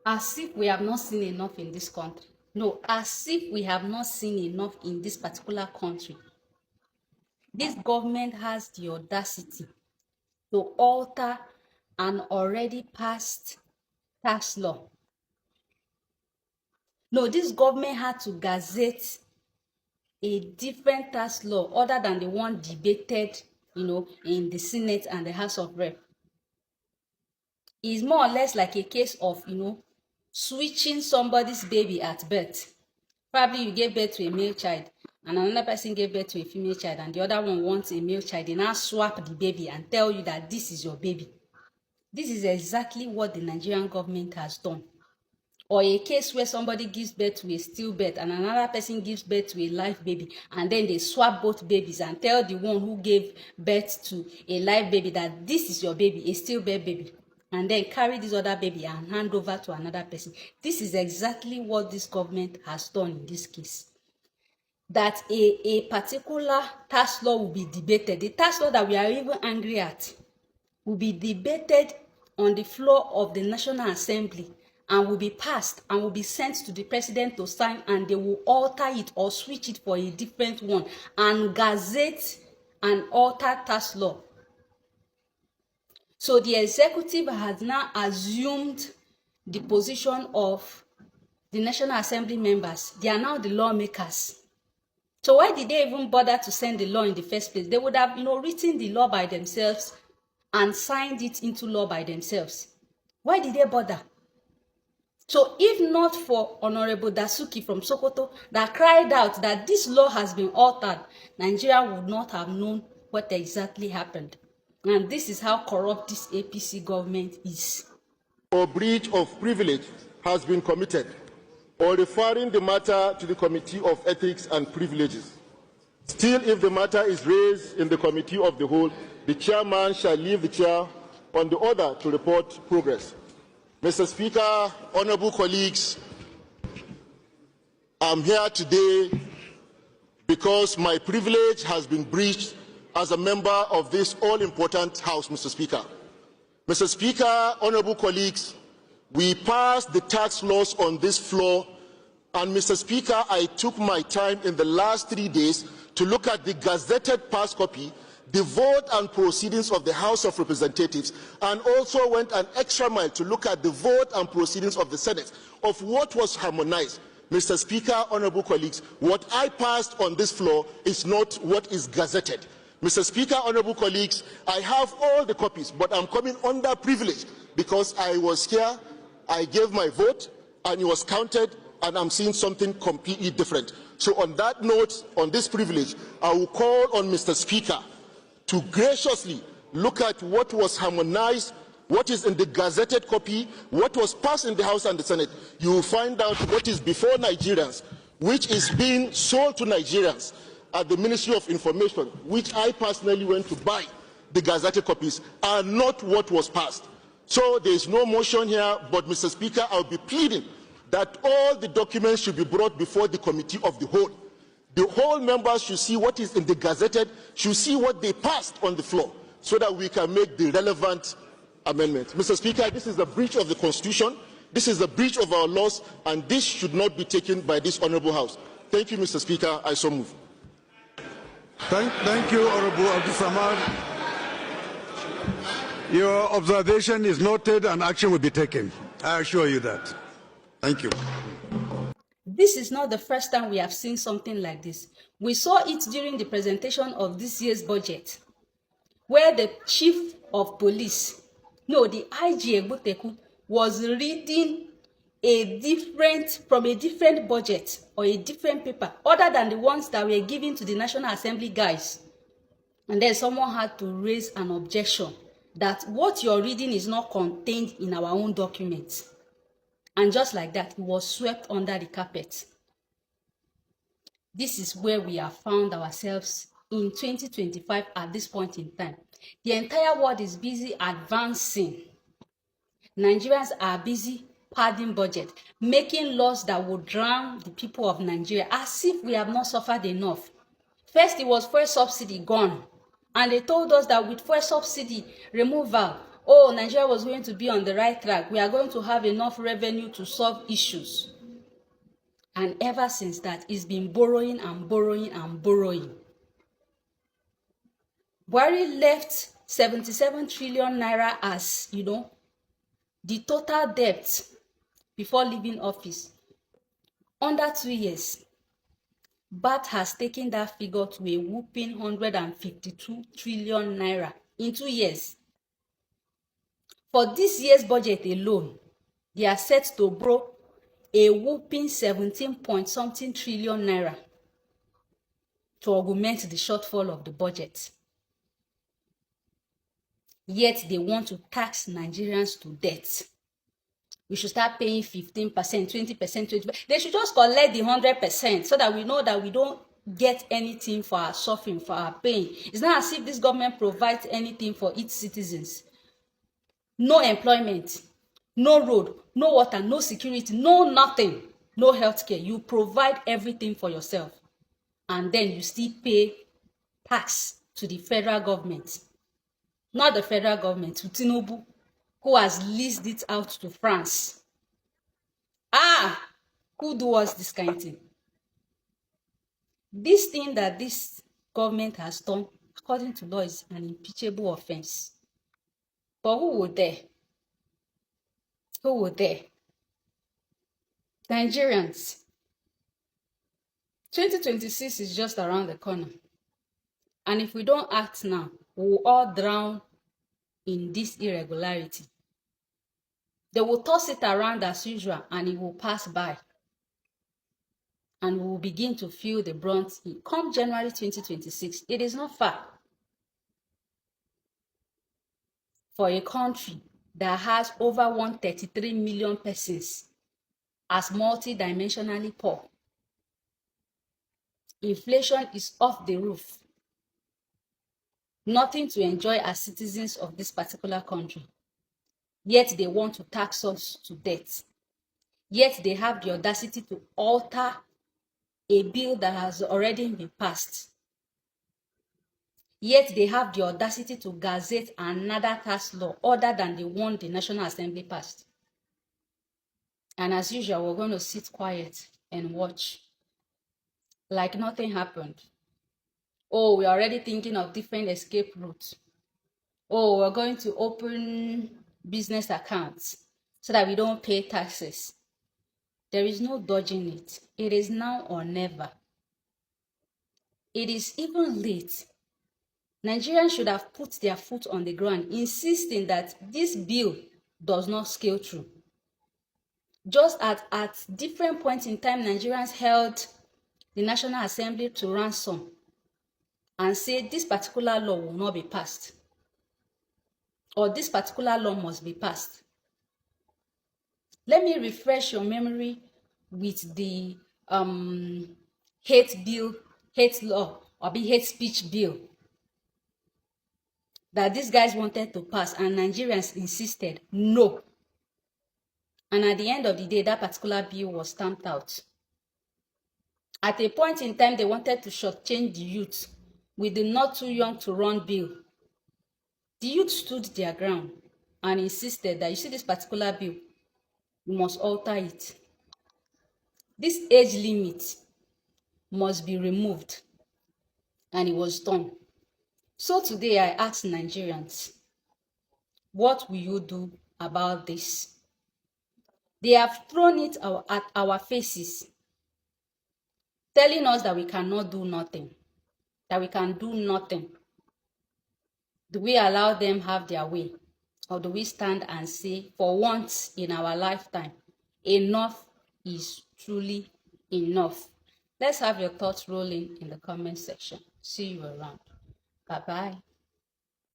as if we have not seen enough in this country. No, as if we have not seen enough in this particular country. This government has the audacity to alter an already passed tax law. No, this government had to gazette a different tax law other than the one debated, in the Senate and the House of Rep. It's more or less like a case of, switching somebody's baby at birth. Probably you gave birth to a male child and another person gave birth to a female child and the other one wants a male child. They now swap the baby and tell you that this is your baby. This is exactly what the Nigerian government has done. Or a case where somebody gives birth to a stillbirth and another person gives birth to a live baby, and then they swap both babies and tell the one who gave birth to a live baby that this is your baby, a stillbirth baby, and then carry this other baby and hand over to another person. This is exactly what this government has done in this case. That a particular tax law will be debated. The tax law that we are even angry at will be debated on the floor of the National Assembly and will be passed and will be sent to the president to sign, and they will alter it or switch it for a different one and gazette and alter tax law. So the executive has now assumed the position of the National Assembly members. They are now the lawmakers. So why did they even bother to send the law in the first place? They would have, written the law by themselves and signed it into law by themselves. Why did they bother? So if not for Honorable Dasuki from Sokoto that cried out that this law has been altered, Nigeria would not have known what exactly happened. And this is how corrupt this APC government is. Or breach of privilege has been committed, or referring the matter to the Committee of Ethics and Privileges. Still, if the matter is raised in the Committee of the Whole, the chairman shall leave the chair on the order to report progress. Mr. Speaker, honorable colleagues, I'm here today because my privilege has been breached as a member of this all-important House, Mr. Speaker. Mr. Speaker, honorable colleagues, we passed the tax laws on this floor, and Mr. Speaker, I took my time in the last 3 days to look at the gazetted pass copy, the vote and proceedings of the House of Representatives, and also went an extra mile to look at the vote and proceedings of the Senate of what was harmonized. Mr. Speaker, honorable colleagues, what I passed on this floor is not what is gazetted. Mr. Speaker, honorable colleagues, I have all the copies, but I'm coming under privilege because I was here, I gave my vote, and it was counted, and I'm seeing something completely different. So on that note, on this privilege, I will call on Mr. Speaker to graciously look at what was harmonized, what is in the gazetted copy, what was passed in the House and the Senate. You will find out what is before Nigerians, which is being sold to Nigerians at the Ministry of Information, which I personally went to buy the gazetted copies, are not what was passed. So there is no motion here, but Mr. Speaker, I will be pleading that all the documents should be brought before the Committee of the Whole. The whole members should see what is in the gazetted, should see what they passed on the floor, so that we can make the relevant amendment. Mr. Speaker, this is a breach of the Constitution, this is a breach of our laws, and this should not be taken by this honorable House. Thank you, Mr. Speaker. I so move. Thank you, Honorable Abdul Samad. Your observation is noted and action will be taken. I assure you that. Thank you. This is not the first time we have seen something like this. We saw it during the presentation of this year's budget, where the chief of police, the IG Egbuteku, was reading from a different budget or a different paper, other than the ones that were given to the National Assembly guys. And then someone had to raise an objection that what you're reading is not contained in our own documents. And just like that, it was swept under the carpet. This is where we have found ourselves in 2025 at this point in time. The entire world is busy advancing. Nigerians are busy padding budget, making laws that will drown the people of Nigeria, as if we have not suffered enough. First, it was fuel subsidy gone. And they told us that with fuel subsidy removal, oh, Nigeria was going to be on the right track. We are going to have enough revenue to solve issues. And ever since that, it's been borrowing and borrowing and borrowing. Buhari left 77 trillion naira as, the total debt before leaving office. Under 2 years, BAT has taken that figure to a whopping 152 trillion naira in 2 years. For this year's budget alone, they are set to borrow a whopping 17-point-something trillion naira to augment the shortfall of the budget. Yet they want to tax Nigerians to death. We should start paying 15%, 20%, 20%. They should just collect the 100% so that we know that we don't get anything for our suffering, for our pain. It's not as if this government provides anything for its citizens. No employment, no road, no water, no security, no nothing, no healthcare. You provide everything for yourself. And then you still pay tax to the federal government. Not the federal government, to Tinubu, who has leased it out to France. Who do us this kind of thing? This thing that this government has done, according to law, is an impeachable offense. But who would dare? Who would dare? Nigerians. 2026 is just around the corner. And if we don't act now, we will all drown in this irregularity. They will toss it around as usual and it will pass by. And we will begin to feel the brunt come January 2026. It is not far for a country that has over 133 million persons as multidimensionally poor. Inflation is off the roof. Nothing to enjoy as citizens of this particular country. Yet they want to tax us to death. Yet they have the audacity to alter a bill that has already been passed. Yet they have the audacity to gazette another tax law other than the one the National Assembly passed. And as usual, we're going to sit quiet and watch like nothing happened. Oh, we're already thinking of different escape routes. Oh, we're going to open business accounts so that we don't pay taxes. There is no dodging it. It is now or never. It is even late. Nigerians should have put their foot on the ground, insisting that this bill does not scale through. Just at different points in time, Nigerians held the National Assembly to ransom and said this particular law will not be passed, or this particular law must be passed. Let me refresh your memory with the hate law, or hate speech bill that these guys wanted to pass, and Nigerians insisted no. And at the end of the day, that particular bill was stamped out. At a point in time, they wanted to shortchange the youth with the not too young to run bill. The youth stood their ground and insisted that, you see this particular bill, we must alter it. This age limit must be removed. And it was done. So today I ask Nigerians, what will you do about this? They have thrown it at our faces, telling us that we cannot do nothing, that we can do nothing. Do we allow them have their way? Or do we stand and say, for once in our lifetime, enough is truly enough? Let's have your thoughts rolling in the comment section. See you around. Bye-bye.